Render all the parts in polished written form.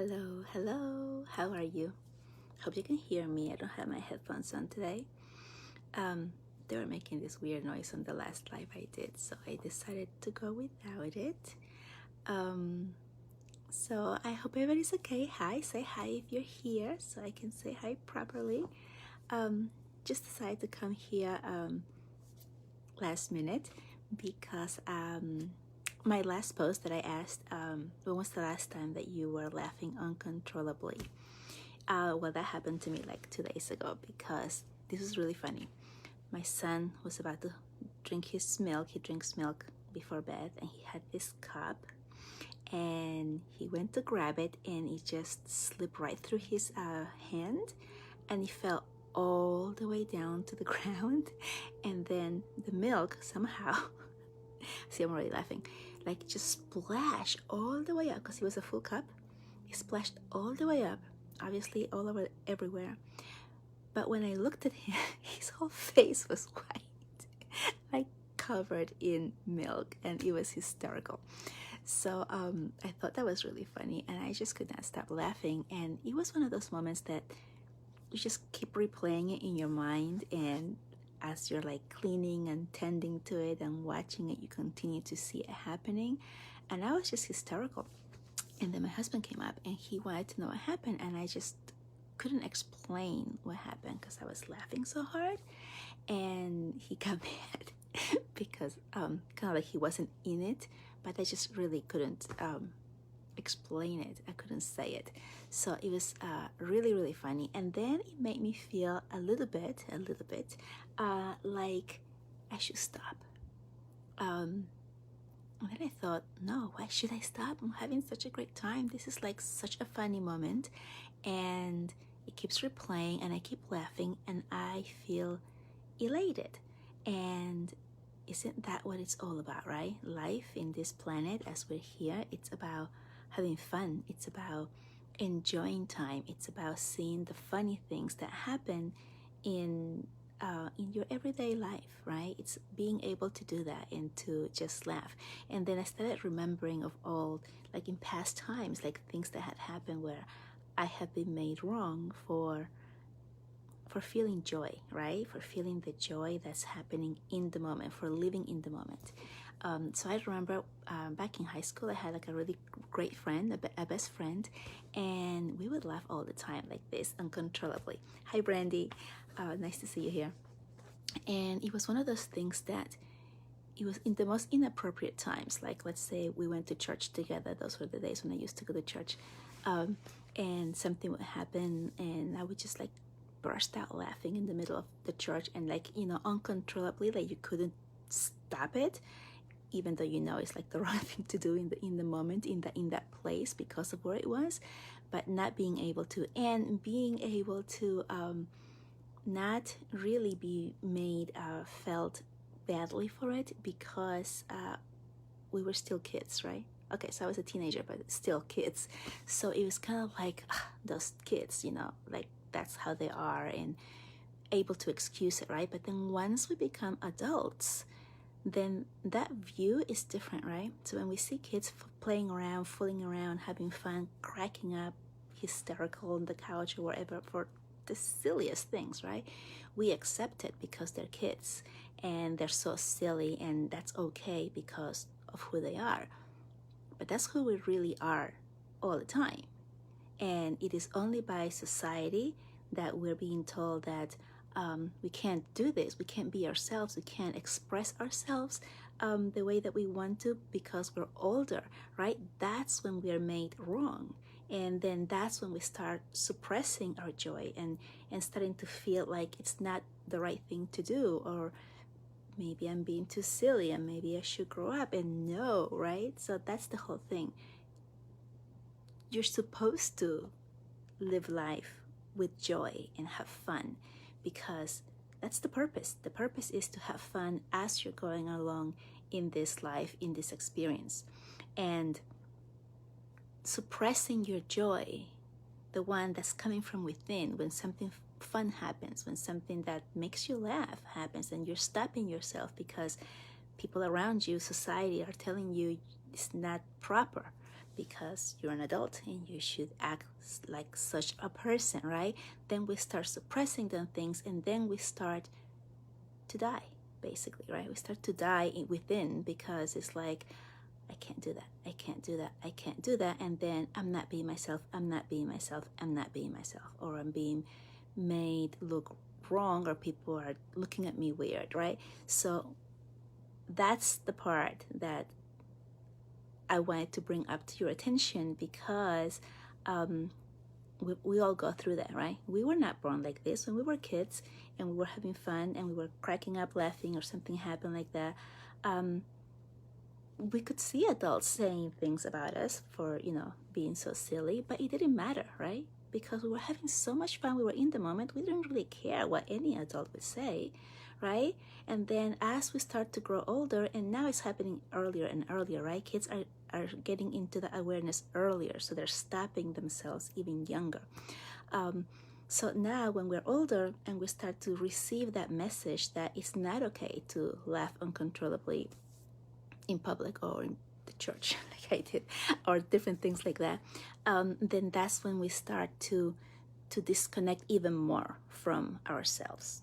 Hello, hello. How are you? Hope you can hear me. I don't have my headphones on today. They were making this weird noise on the last live I did, so I decided to go without it. So I hope everybody's okay. Hi, say hi if you're here so I can say hi properly. Just decided to come here last minute because my last post that I asked, when was the last time that you were laughing uncontrollably? Well, that happened to me like 2 days ago because this was really funny. My son was about to drink his milk. He drinks milk before bed, and he had this cup, and he went to grab it, and it just slipped right through his hand, and it fell all the way down to the ground, and then the milk somehow, see, I'm already laughing, like just splashed all the way up because it was a full cup. It splashed all the way up, obviously all over everywhere. But when I looked at him, his whole face was white, like covered in milk, and it was hysterical. So I thought that was really funny, and I just could not stop laughing. And it was one of those moments that you just keep replaying it in your mind, and as you're like cleaning and tending to it and watching it, you continue to see it happening. And I was just hysterical. And then my husband came up, and he wanted to know what happened, and I just couldn't explain what happened because I was laughing so hard. And he got mad because kind of like he wasn't in it, but I just really couldn't explain it. I couldn't say it. So it was really, really funny. And then it made me feel a little bit like I should stop. And then I thought, no, why should I stop? I'm having such a great time. This is like such a funny moment. And it keeps replaying, and I keep laughing, and I feel elated. And isn't that what it's all about, right? Life in this planet, as we're here, it's about having fun. It's about enjoying time. It's about seeing the funny things that happen in your everyday life, right? It's being able to do that and to just laugh. And then I started remembering of all, like in past times, like things that had happened where I have been made wrong for feeling joy, right? For feeling the joy that's happening in the moment, for living in the moment. So I remember back in high school, I had like a really great friend, a best friend, and we would laugh all the time like this, uncontrollably. Hi, Brandy. Nice to see you here. And it was one of those things that it was in the most inappropriate times. Like, let's say we went to church together. Those were the days when I used to go to church. And something would happen, and I would just like burst out laughing in the middle of the church, and like, uncontrollably, like you couldn't stop it, even though it's like the wrong thing to do in the moment, in that place, because of where it was, but not being able to, and being able to not really be made felt badly for it, because we were still kids, right? Okay, so I was a teenager, but still kids. So it was kind of like those kids, like that's how they are, and able to excuse it, right? But then once we become adults, then that view is different, right? So when we see kids playing around, fooling around, having fun, cracking up, hysterical on the couch or wherever for the silliest things, right? We accept it because they're kids and they're so silly, and that's okay because of who they are. But that's who we really are all the time. And it is only by society that we're being told that we can't do this, we can't be ourselves, we can't express ourselves the way that we want to because we're older, right? That's when we're made wrong. And then that's when we start suppressing our joy and starting to feel like it's not the right thing to do, or maybe I'm being too silly and maybe I should grow up. And no, right? So that's the whole thing. You're supposed to live life with joy and have fun, because that's the purpose. The purpose is to have fun as you're going along in this life, in this experience. And suppressing your joy, the one that's coming from within, when something fun happens, when something that makes you laugh happens, and you're stopping yourself because people around you, society, are telling you it's not proper, because you're an adult and you should act like such a person, right? Then we start suppressing them things, and then we start to die, basically, right? We start to die within, because it's like, I can't do that, I can't do that, I can't do that, and then I'm not being myself, I'm not being myself, I'm not being myself, or I'm being made look wrong, or people are looking at me weird, right? So that's the part that I wanted to bring up to your attention, because we all go through that, right? We were not born like this. When we were kids and we were having fun and we were cracking up laughing, or something happened like that, we could see adults saying things about us for, being so silly, but it didn't matter, right? Because we were having so much fun, we were in the moment, we didn't really care what any adult would say, right? And then as we start to grow older, and now it's happening earlier and earlier, right? Kids are getting into the awareness earlier, so they're stopping themselves even younger. So now when we're older and we start to receive that message that it's not okay to laugh uncontrollably in public or in the church, like I did, or different things like that, then that's when we start to disconnect even more from ourselves.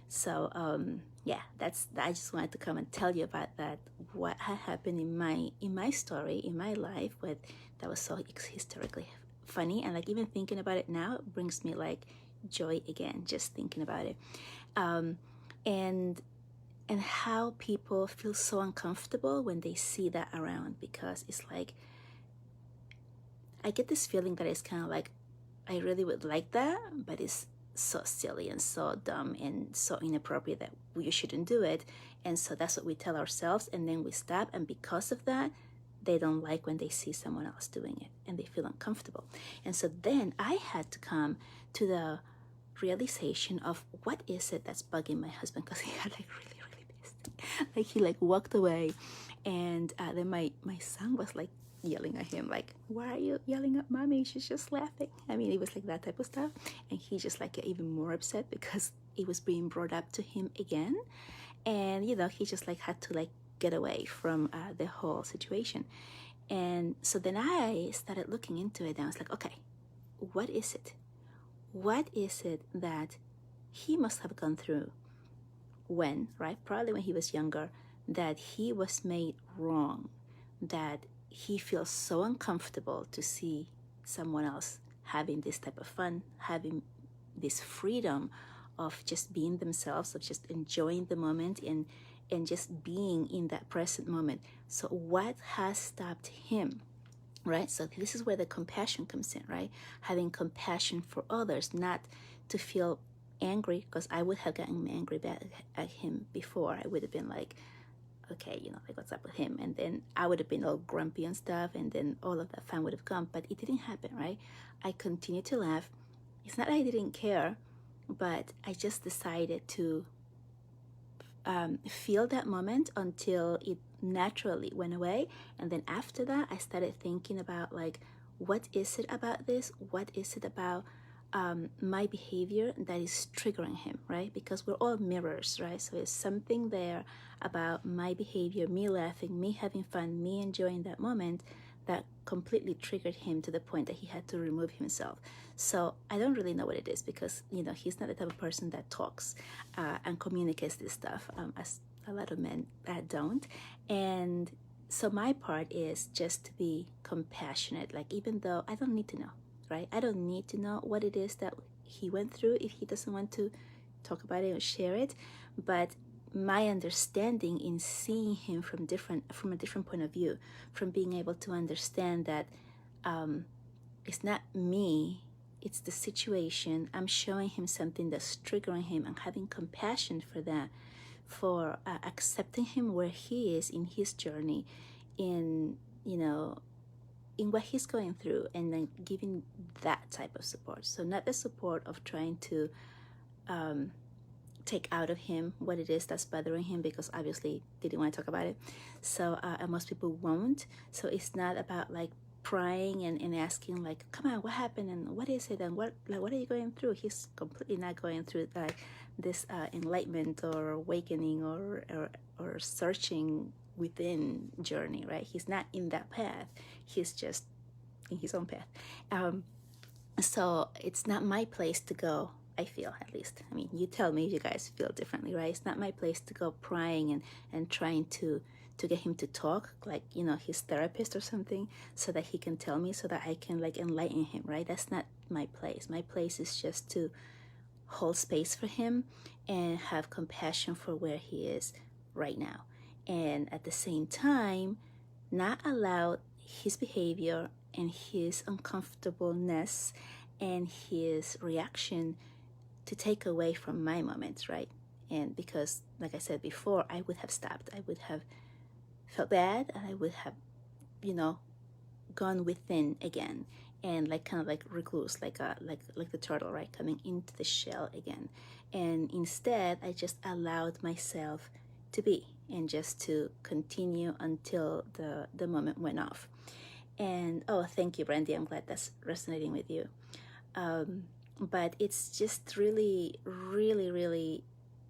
So I just wanted to come and tell you about that, what had happened in my story, in my life, that was so historically funny, and like even thinking about it now, it brings me like joy again, just thinking about it, and how people feel so uncomfortable when they see that around, because it's like, I get this feeling that it's kind of like, I really would like that, but it's so silly and so dumb and so inappropriate that we shouldn't do it. And so that's what we tell ourselves, and then we stop, and because of that, they don't like when they see someone else doing it, and they feel uncomfortable. And so then I had to come to the realization of, what is it that's bugging my husband, because he had like really pissed, like he like walked away, and then my son was like yelling at him, like, why are you yelling at mommy, she's just laughing. I mean, it was like that type of stuff, and he just like get even more upset because it was being brought up to him again, and he just like had to like get away from the whole situation. And so then I started looking into it, and I was like, okay, what is it that he must have gone through probably when he was younger, that he was made wrong, that he feels so uncomfortable to see someone else having this type of fun, having this freedom of just being themselves, of just enjoying the moment, and just being in that present moment. So what has stopped him, right? So this is where the compassion comes in, right? Having compassion for others, not to feel angry, because I would have gotten angry back at him before. I would have been like, okay, like, what's up with him? And then I would have been all grumpy and stuff, and then all of that fun would have come, but it didn't happen, right? I continued to laugh. It's not that I didn't care, but I just decided to feel that moment until it naturally went away. And then after that, I started thinking about, like, what is it about this? What is it about my behavior that is triggering him, right? Because we're all mirrors, right? So it's something there about my behavior, me laughing, me having fun, me enjoying that moment, that completely triggered him to the point that he had to remove himself. So I don't really know what it is, because he's not the type of person that talks and communicates this stuff, as a lot of men don't. And so my part is just to be compassionate, like, even though I don't need to know, right? I don't need to know what it is that he went through if he doesn't want to talk about it or share it. But my understanding in seeing him from a different point of view, from being able to understand that it's not me, it's the situation. I'm showing him something that's triggering him, and having compassion for that, for accepting him where he is in his journey, in what he's going through, and then giving that type of support. So not the support of trying to take out of him what it is that's bothering him, because obviously they didn't want to talk about it. So and most people won't. So it's not about like prying and asking, like, come on, what happened, and what is it, and what are you going through? He's completely not going through like this enlightenment or awakening or searching within journey, right? He's not in that path. He's just in his own path. So it's not my place to go. I feel, at least. I mean, you tell me if you guys feel differently, right? It's not my place to go prying and trying to get him to talk, like, you know, his therapist or something, so that he can tell me, so that I can like enlighten him, right? That's not my place. My place is just to hold space for him and have compassion for where he is right now. And at the same time, not allow his behavior and his uncomfortableness and his reaction to take away from my moments, right? And because, like I said before, I would have stopped. I would have felt bad, and I would have, you know, gone within again, and like kind of like recluse, like the turtle, right, coming into the shell again. And instead, I just allowed myself to be, and just to continue until the moment went off. And oh, thank you, Brandy. I'm glad that's resonating with you. But it's just really, really, really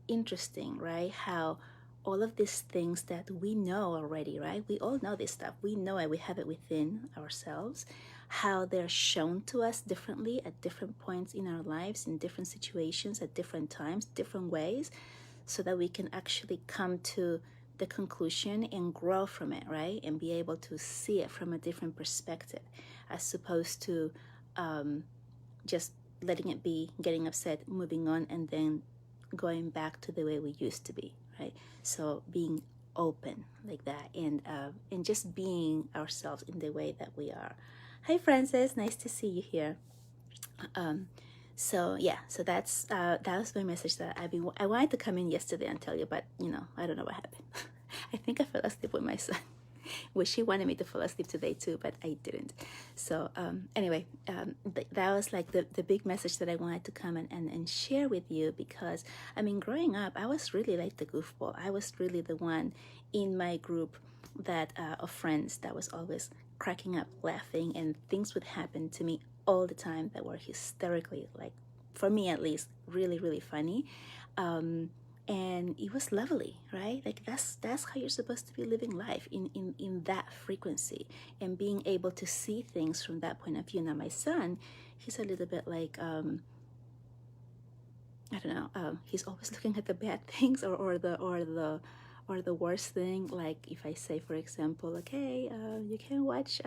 interesting, right? How all of these things that we know already, right? We all know this stuff. We know it. We have it within ourselves. How they're shown to us differently at different points in our lives, in different situations, at different times, different ways, so that we can actually come to the conclusion and grow from it, right? And be able to see it from a different perspective, as opposed to just letting it be, getting upset, moving on, and then going back to the way we used to be, right? So being open like that, and just being ourselves in the way that we are. Hi, Francis. Nice to see you here. So yeah, so that was my message that I wanted to come in yesterday and tell you, but you know, I don't know what happened. I think I fell asleep with my son. Wish he wanted me to fall asleep today too, but I didn't. So anyway, that was like the big message that I wanted to come and share with you, because I mean, growing up, I was really like the goofball. I was really the one in my group that of friends that was always cracking up, laughing, and things would happen to me all the time that were hysterically, like, for me at least, really, really funny. And it was lovely, right? Like that's how you're supposed to be living life, in that frequency, and being able to see things from that point of view. Now my son, he's a little bit like I don't know, he's always looking at the bad things, or the worst thing. Like if I say, for example, okay, you can watch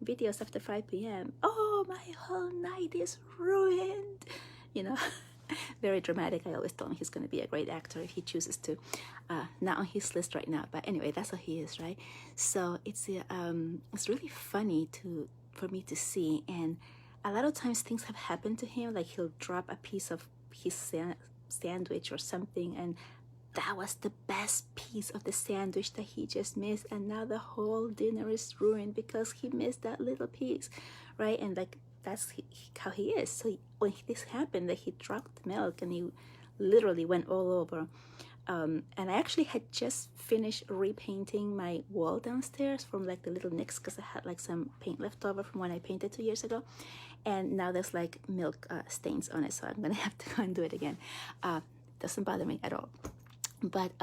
videos after 5 p.m. Oh, my whole night is ruined, you know. Very dramatic. I always tell him he's going to be a great actor if he chooses to. Not on his list right now, but anyway, that's how he is, right? So it's really funny for me to see, and a lot of times things have happened to him, like he'll drop a piece of his sandwich or something, and that was the best piece of the sandwich that he just missed, and now the whole dinner is ruined because he missed that little piece, right? And like that's how he is. So when this happened, that he dropped the milk and he literally went all over. And I actually had just finished repainting my wall downstairs from like the little nicks, because I had like some paint left over from when I painted 2 years ago, and now there's like milk stains on it, so I'm gonna have to go and do it again. Doesn't bother me at all. But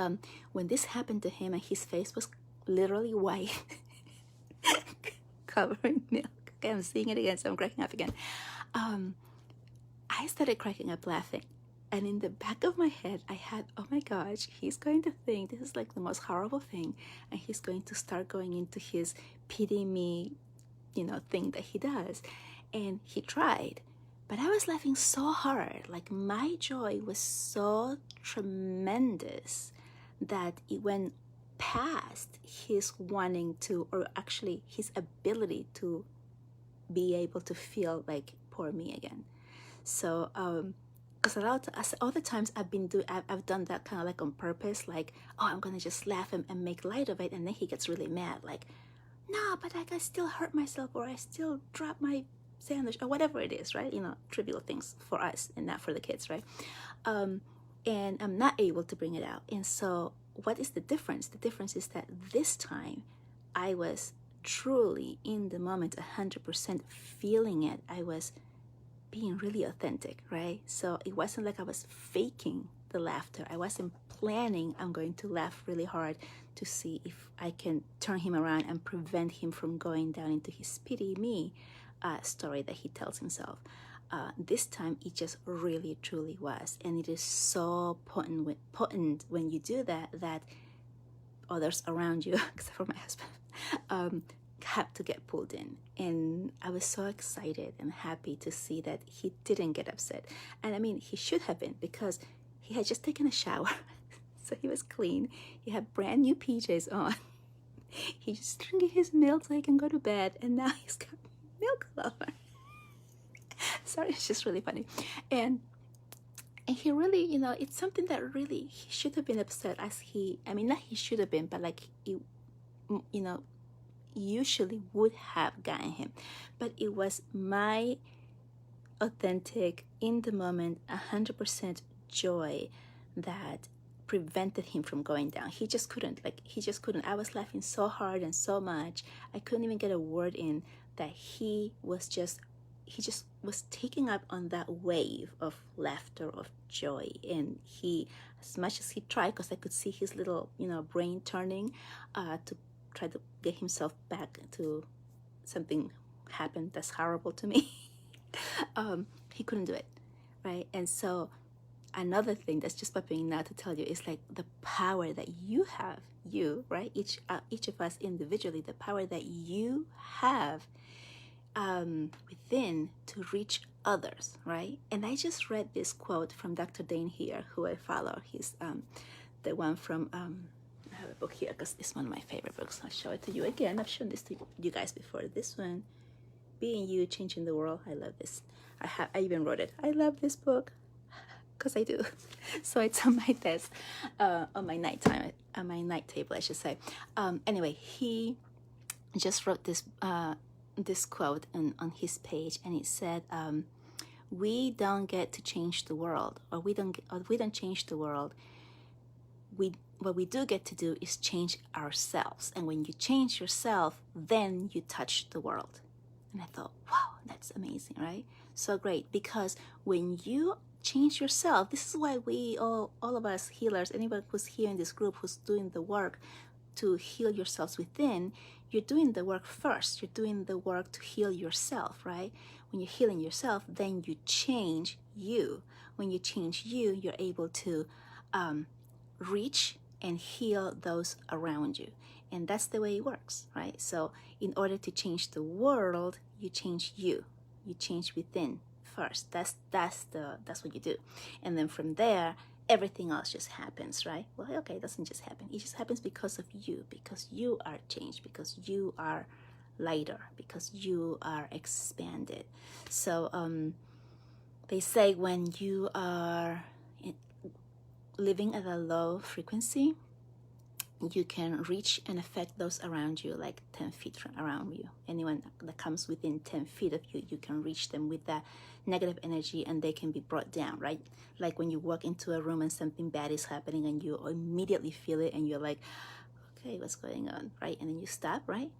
when this happened to him, and his face was literally white, covering milk. Okay, I'm seeing it again, so I'm cracking up again. I started cracking up laughing. And in the back of my head, I had, oh my gosh, he's going to think this is like the most horrible thing. And he's going to start going into his pity me, you know, thing that he does. And he tried. But I was laughing so hard. Like my joy was so tremendous that it went past his wanting to, or actually his ability to be able to feel like poor me again. So because all the times I've done that kind of like on purpose, like, oh, I'm gonna just laugh and make light of it, and then he gets really mad, like, no, but I still hurt myself, or I still drop my sandwich, or whatever it is, right? You know, trivial things for us and not for the kids, right? And I'm not able to bring it out. And so what is the difference? The difference is that this time I was truly in the moment, 100% feeling it. I was being really authentic, right? So it wasn't like I was faking the laughter. I wasn't planning I'm going to laugh really hard to see if I can turn him around and prevent him from going down into his pity me story that he tells himself. This time it just really truly was, and it is so potent when you do that, that others around you, except for my husband, have to get pulled in. And I was so excited and happy to see that he didn't get upset. And I mean, he should have been, because he had just taken a shower. So he was clean. He had brand new PJs on. He's just drinking his milk so he can go to bed. And now he's got milk all over. Sorry, it's just really funny. And he really, you know, it's something that really he should have been upset as not he should have been, but like, it, you know, usually would have gotten him. But it was my authentic, in the moment, 100% joy that prevented him from going down. He just couldn't. I was laughing so hard and so much, I couldn't even get a word in, that he just was taking up on that wave of laughter, of joy. And he, as much as he tried, because I could see his little, you know, brain turning to try to get himself back to something happened that's horrible to me, he couldn't do it, right? And so another thing that's just popping now to tell you is like the power that you have, right? Each of us individually, the power that you have within to reach others, right? And I just read this quote from Dr. Dane here, who I follow. He's the one from, I have a book here because it's one of my favorite books. I'll show it to you again. I've shown this to you guys before. This one, Being You, Changing the World. I love this. I even wrote it. I love this book, because I do. So it's on my desk, on my night table, I should say. Anyway, he just wrote this quote on his page, and it said, "We don't get to change the world, or we don't change the world. What we do get to do is change ourselves. And when you change yourself, then you touch the world." And I thought, wow, that's amazing, right? So great, because when you change yourself, this is why we all of us healers, anybody who's here in this group who's doing the work to heal yourselves within, you're doing the work first. You're doing the work to heal yourself, right? When you're healing yourself, then you change you. When you change you, you're able to reach and heal those around you. And that's the way it works, right? So in order to change the world, you change you. You change within first. That's what you do. And then from there, everything else just happens, right? Well, okay, it doesn't just happen. It just happens because of you, because you are changed, because you are lighter, because you are expanded. So they say when you are living at a low frequency, you can reach and affect those around you like 10 feet from around you. Anyone that comes within 10 feet of you, you can reach them with that negative energy, and they can be brought down, right? Like when you walk into a room and something bad is happening and you immediately feel it and you're like, okay, what's going on, right? And then you stop, right?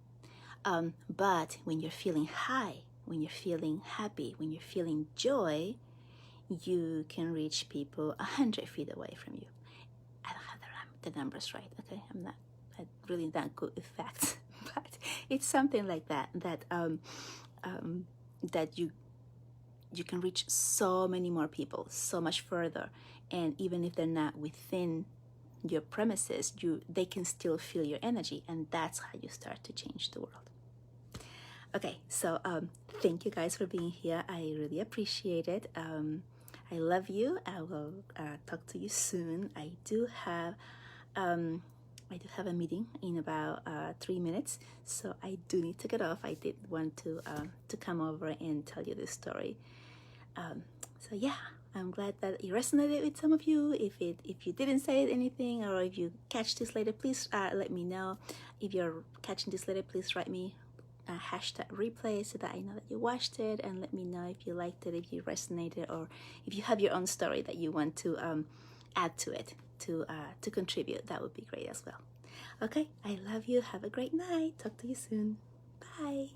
But when you're feeling high, when you're feeling happy, when you're feeling joy, you can reach people 100 feet away from you. I don't have the numbers right, okay? I'm not really that good with facts, but it's something like that you can reach so many more people, so much further, and even if they're not within your premises, they can still feel your energy, and that's how you start to change the world. Okay, so thank you guys for being here. I really appreciate it. I love you. I will talk to you soon. I do have a meeting in about 3 minutes, so I do need to get off. I did want to come over and tell you this story. So yeah, I'm glad that it resonated with some of you. If you didn't say anything, or if you catch this later, please let me know. If you're catching this later, please write me hashtag replay so that I know that you watched it, and let me know if you liked it, if you resonated, or if you have your own story that you want to add to it to contribute. That would be great as well. Okay, I love you. Have a great night. Talk to you soon. Bye.